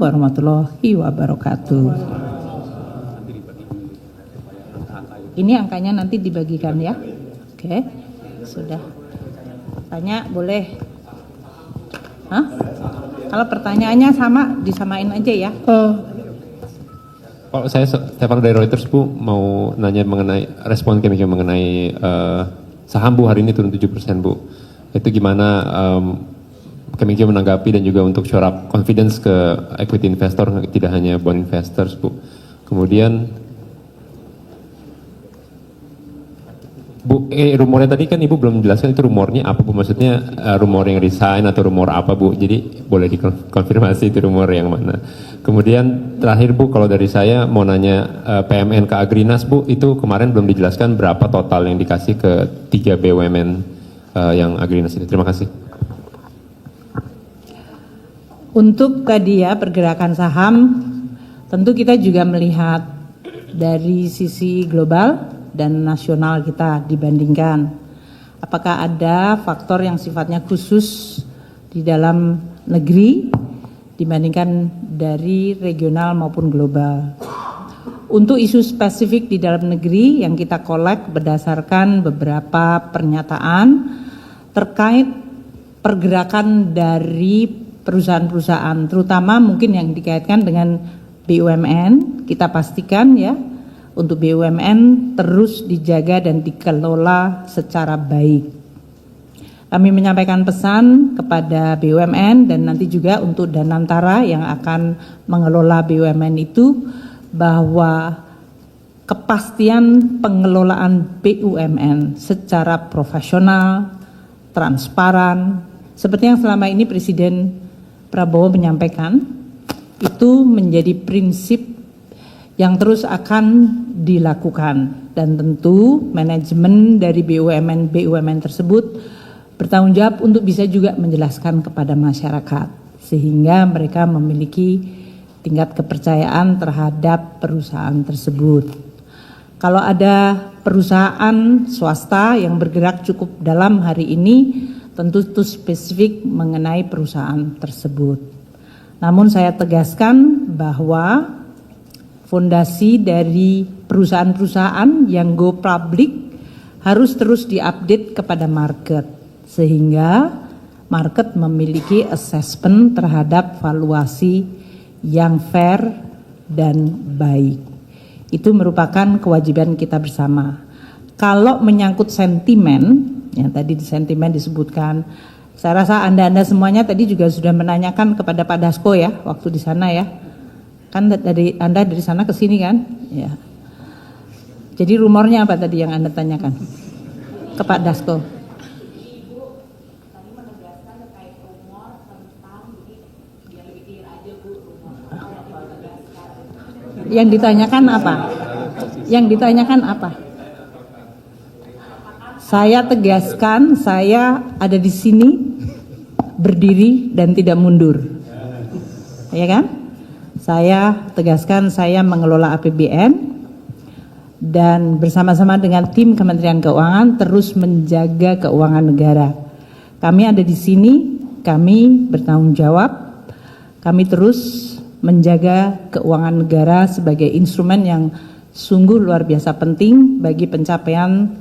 warahmatullahi wabarakatuh. Ini angkanya nanti dibagikan ya. Oke, sudah. Tanya boleh. Hah? Kalau pertanyaannya sama, disamain aja ya. Kalau saya Stefan dari Reuters Bu, mau nanya mengenai respon Kemenkeu mengenai saham Bu hari ini turun 7% Bu. Itu gimana Kemenkeu menanggapi dan juga untuk shore up confidence ke equity investor, tidak hanya bond investors Bu. Kemudian Bu, rumornya tadi kan Ibu belum menjelaskan itu rumornya apa Bu, maksudnya rumor yang resign atau rumor apa Bu, jadi boleh dikonfirmasi itu rumor yang mana. Kemudian terakhir Bu, kalau dari saya mau nanya PMN ke Agrinas Bu, itu kemarin belum dijelaskan berapa total yang dikasih ke 3 BUMN yang Agrinas itu. Terima kasih. Untuk tadi ya pergerakan saham, tentu kita juga melihat dari sisi global dan nasional kita dibandingkan. Apakah ada faktor yang sifatnya khusus di dalam negeri dibandingkan dari regional maupun global. Untuk isu spesifik di dalam negeri yang kita kolek berdasarkan beberapa pernyataan terkait pergerakan dari perusahaan-perusahaan, terutama mungkin yang dikaitkan dengan BUMN, kita pastikan ya, untuk BUMN terus dijaga dan dikelola secara baik. Kami menyampaikan pesan kepada BUMN dan nanti juga untuk Danantara yang akan mengelola BUMN itu, bahwa kepastian pengelolaan BUMN secara profesional, transparan, seperti yang selama ini Presiden Prabowo menyampaikan, itu menjadi prinsip yang terus akan dilakukan, dan tentu manajemen dari BUMN tersebut bertanggung jawab untuk bisa juga menjelaskan kepada masyarakat sehingga mereka memiliki tingkat kepercayaan terhadap perusahaan tersebut. Kalau ada perusahaan swasta yang bergerak cukup dalam hari ini, tentu itu spesifik mengenai perusahaan tersebut. Namun saya tegaskan bahwa fondasi dari perusahaan-perusahaan yang go public harus terus diupdate kepada market, sehingga market memiliki assessment terhadap valuasi yang fair dan baik. Itu merupakan kewajiban kita bersama. Kalau menyangkut sentimen, yang tadi di sentimen disebutkan, saya rasa Anda semuanya tadi juga sudah menanyakan kepada Pak Dasko ya, waktu di sana ya. Kan dari Anda dari sana ke sini kan? Ya. Jadi rumornya apa tadi yang Anda tanyakan ke Pak Dasko? Ibu tadi menegaskan terkait rumor tentang, biar lebih clear aja Bu, rumor yang ditanyakan apa? Yang ditanyakan apa? Saya tegaskan, saya ada di sini berdiri dan tidak mundur, ya kan? Saya tegaskan saya mengelola APBN dan bersama-sama dengan tim Kementerian Keuangan terus menjaga keuangan negara. Kami ada di sini, kami bertanggung jawab, kami terus menjaga keuangan negara sebagai instrumen yang sungguh luar biasa penting bagi pencapaian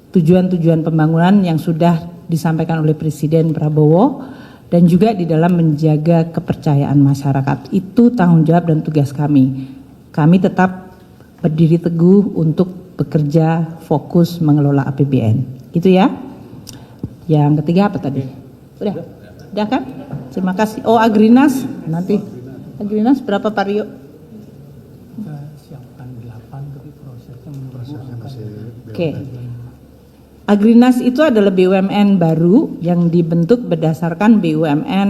tujuan-tujuan pembangunan yang sudah disampaikan oleh Presiden Prabowo, dan juga di dalam menjaga kepercayaan masyarakat. Itu tanggung jawab dan tugas kami. Kami tetap berdiri teguh untuk bekerja fokus mengelola APBN. Gitu ya. Yang ketiga apa tadi? Udah kan? Terima kasih. Oh, Agrinas nanti. Agrinas berapa Pak Rio? Kita siapkan 8 tapi prosesnya masih. Oke. Agrinas itu adalah BUMN baru yang dibentuk berdasarkan BUMN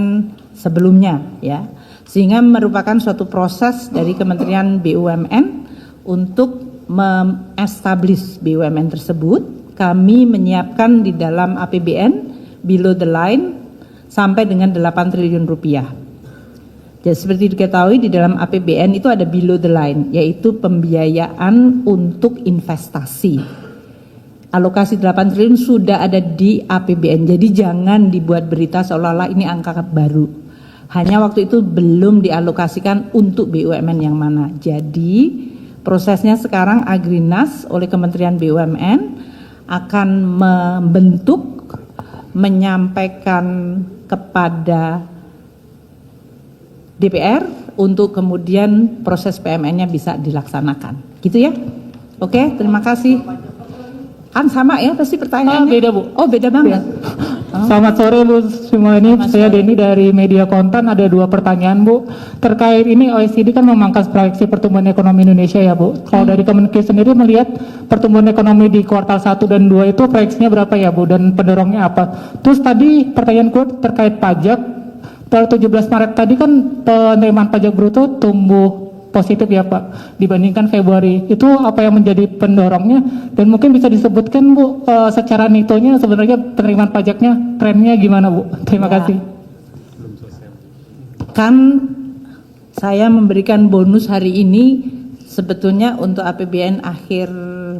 sebelumnya ya. Sehingga merupakan suatu proses dari Kementerian BUMN untuk mengestablish BUMN tersebut. Kami menyiapkan di dalam APBN below the line sampai dengan 8 triliun rupiah. Jadi seperti diketahui di dalam APBN itu ada below the line, yaitu pembiayaan untuk investasi. Alokasi 8 triliun sudah ada di APBN, jadi jangan dibuat berita seolah-olah ini angka baru. Hanya waktu itu belum dialokasikan untuk BUMN yang mana. Jadi prosesnya sekarang Agrinas oleh Kementerian BUMN akan membentuk, menyampaikan kepada DPR untuk kemudian proses PMN-nya bisa dilaksanakan. Gitu ya? Oke, terima kasih. Kan sama ya pasti pertanyaannya? Beda, Bu. Oh, beda banget. Selamat sore Bu semua ini. Saya Denny dari Media Konten. Ada 2 pertanyaan Bu. Terkait ini OECD kan memangkas proyeksi pertumbuhan ekonomi Indonesia ya Bu. Kalau dari Kemenkeu sendiri melihat pertumbuhan ekonomi di kuartal 1 dan 2 itu proyeksinya berapa ya Bu? Dan pendorongnya apa? Terus tadi pertanyaan gue terkait pajak. Per 17 Maret tadi kan penerimaan pajak bruto tumbuh positif ya Pak dibandingkan Februari. Itu apa yang menjadi pendorongnya, dan mungkin bisa disebutkan Bu secara nitonya sebenarnya penerimaan pajaknya trennya gimana Bu? Terima kasih. Kan saya memberikan bonus hari ini sebetulnya untuk APBN akhir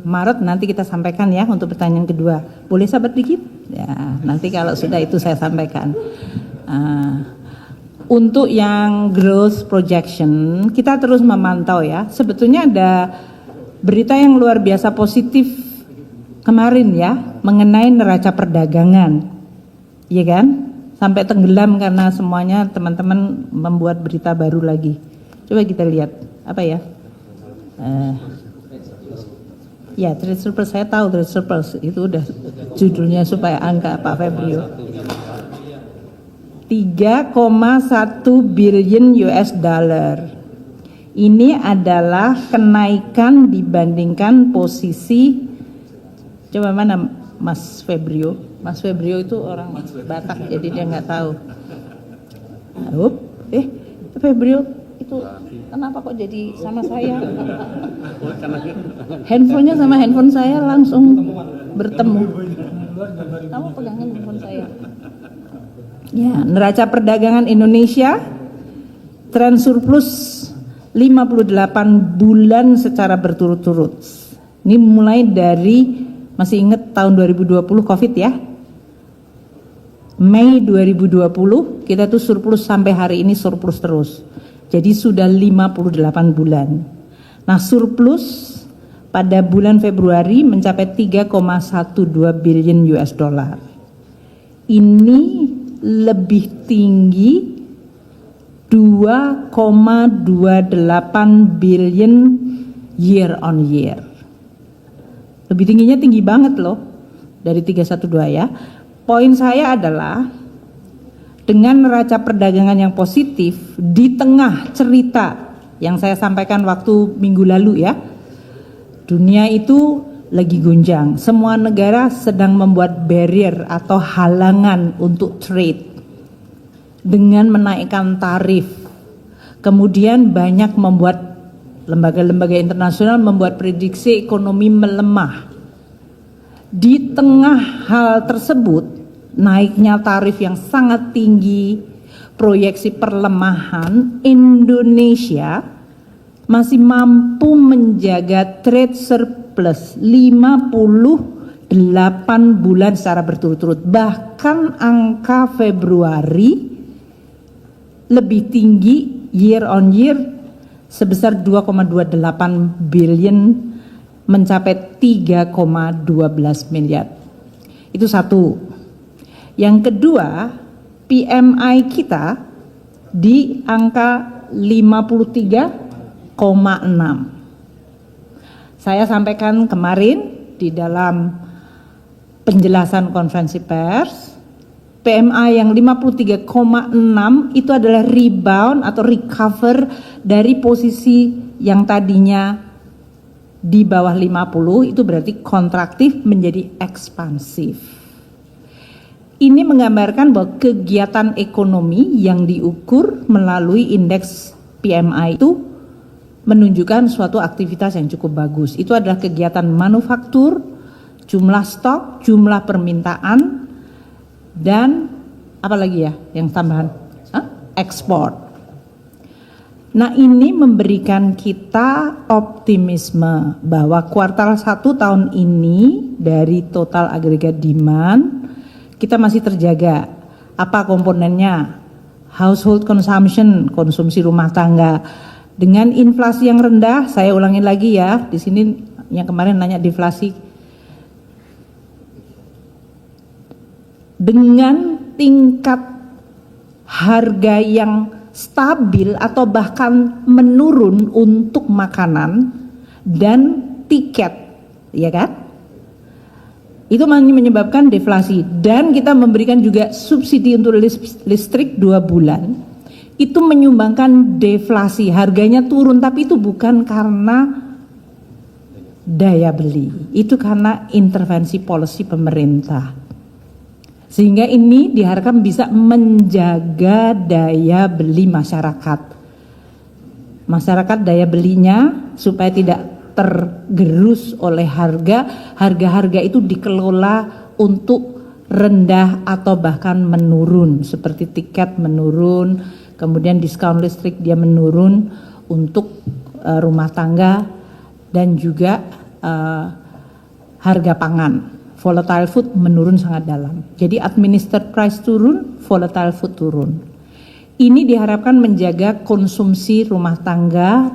Maret, nanti kita sampaikan ya untuk pertanyaan kedua. Boleh sabar dikit? Ya, nanti kalau sudah itu saya sampaikan. Untuk yang growth projection, kita terus memantau ya. Sebetulnya ada berita yang luar biasa positif kemarin ya, mengenai neraca perdagangan. Iya kan? Sampai tenggelam karena semuanya teman-teman membuat berita baru lagi. Coba kita lihat, apa ya? Ya, trade surplus, saya tahu trade surplus, itu udah judulnya supaya angka Pak Febrio. 3,1 billion US dollar. Ini adalah kenaikan dibandingkan posisi, coba mana Mas Febrio? Mas Febrio itu orang Batak jadi dia nggak tahu. Febrio itu kenapa kok jadi sama saya? Handphonenya sama handphone saya langsung bertemu. Kamu pegangin handphone saya. Ya, neraca perdagangan Indonesia tren surplus 58 bulan secara berturut-turut. Ini mulai dari, masih ingat tahun 2020 Covid ya? Mei 2020 kita tuh surplus sampai hari ini surplus terus. Jadi sudah 58 bulan. Nah, surplus pada bulan Februari mencapai 3,12 billion US dollar. Ini lebih tinggi 2,28 billion year on year. Lebih tingginya tinggi banget loh dari 312 ya. Poin saya adalah dengan neraca perdagangan yang positif di tengah cerita yang saya sampaikan waktu minggu lalu ya. Dunia itu lagi gonjang, semua negara sedang membuat barrier atau halangan untuk trade dengan menaikkan tarif. Kemudian banyak membuat lembaga-lembaga internasional membuat prediksi ekonomi melemah. Di tengah hal tersebut, naiknya tarif yang sangat tinggi, proyeksi perlemahan, Indonesia masih mampu menjaga trade surplus 58 bulan secara berturut-turut. Bahkan angka Februari lebih tinggi year on year sebesar 2,28 billion mencapai 3,12 miliar. Itu satu. Yang kedua, PMI kita di angka 53,6. Saya sampaikan kemarin di dalam penjelasan konferensi pers, PMI yang 53,6 itu adalah rebound atau recover dari posisi yang tadinya di bawah 50, itu berarti kontraktif menjadi ekspansif. Ini menggambarkan bahwa kegiatan ekonomi yang diukur melalui indeks PMI itu menunjukkan suatu aktivitas yang cukup bagus. Itu adalah kegiatan manufaktur, jumlah stok, jumlah permintaan, dan apa lagi ya yang tambahan? Ekspor. Nah, ini memberikan kita optimisme bahwa kuartal 1 tahun ini dari total agregat demand kita masih terjaga. Apa komponennya? household consumption, konsumsi rumah tangga. Dengan inflasi yang rendah, saya ulangin lagi ya, di sini yang kemarin nanya deflasi. Dengan tingkat harga yang stabil atau bahkan menurun untuk makanan dan tiket, ya kan? Itu menyebabkan deflasi, dan kita memberikan juga subsidi untuk listrik 2 bulan. Itu menyumbangkan deflasi, harganya turun, tapi itu bukan karena daya beli, itu karena intervensi policy pemerintah. Sehingga ini diharapkan bisa menjaga daya beli masyarakat. Masyarakat daya belinya supaya tidak tergerus oleh harga itu dikelola untuk rendah atau bahkan menurun, seperti tiket menurun, kemudian diskon listrik dia menurun untuk rumah tangga, dan juga harga pangan. Volatile food menurun sangat dalam. Jadi administered price turun, volatile food turun. Ini diharapkan menjaga konsumsi rumah tangga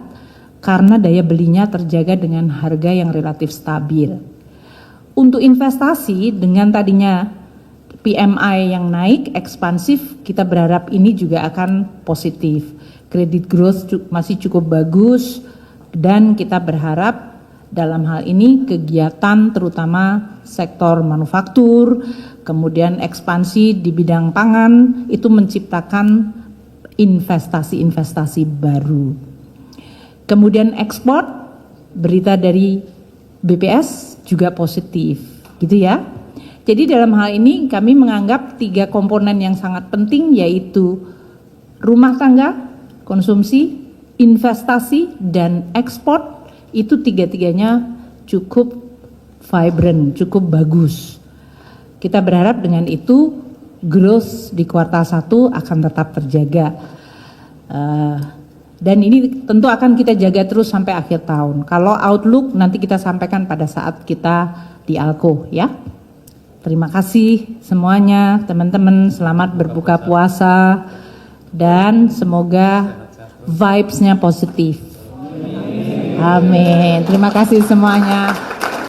karena daya belinya terjaga dengan harga yang relatif stabil. Untuk investasi, dengan tadinya PMI yang naik, ekspansif, kita berharap ini juga akan positif. Credit growth masih cukup bagus, dan kita berharap dalam hal ini kegiatan terutama sektor manufaktur, kemudian ekspansi di bidang pangan, itu menciptakan investasi-investasi baru. Kemudian ekspor, berita dari BPS juga positif, gitu ya. Jadi dalam hal ini kami menganggap 3 komponen yang sangat penting, yaitu rumah tangga, konsumsi, investasi, dan ekspor. Itu 3-tiganya cukup vibrant, cukup bagus. Kita berharap dengan itu growth di kuartal 1 akan tetap terjaga. Dan ini tentu akan kita jaga terus sampai akhir tahun. Kalau outlook nanti kita sampaikan pada saat kita di ALKO, ya. Terima kasih semuanya, teman-teman, selamat berbuka puasa, dan semoga vibes-nya positif. Amin. Terima kasih semuanya.